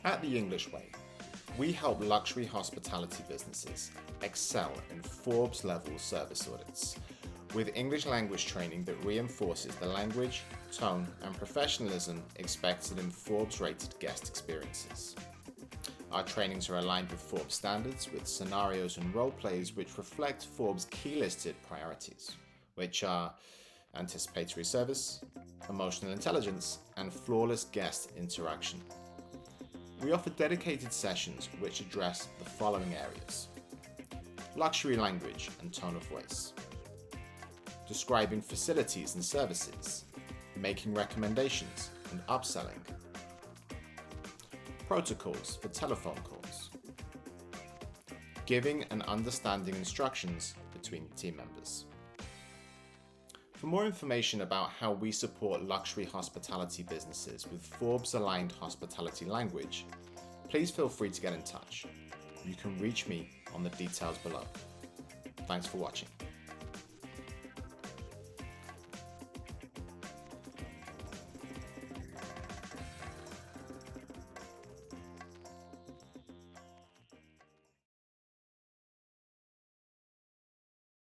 At The English Way, we help luxury hospitality businesses excel in Forbes-level service audits with English language training that reinforces the language, tone, and professionalism expected in Forbes-rated guest experiences. Our trainings are aligned with Forbes standards with scenarios and role plays which reflect Forbes' key listed priorities, which are anticipatory service, emotional intelligence, and flawless guest interaction. We offer dedicated sessions which address the following areas: luxury language and tone of voice, describing facilities and services, making recommendations and upselling, protocols for telephone calls, giving and understanding instructions between team members. For more information about how we support luxury hospitality businesses with Forbes-aligned hospitality language, please feel free to get in touch. You can reach me on the details below. Thanks for watching.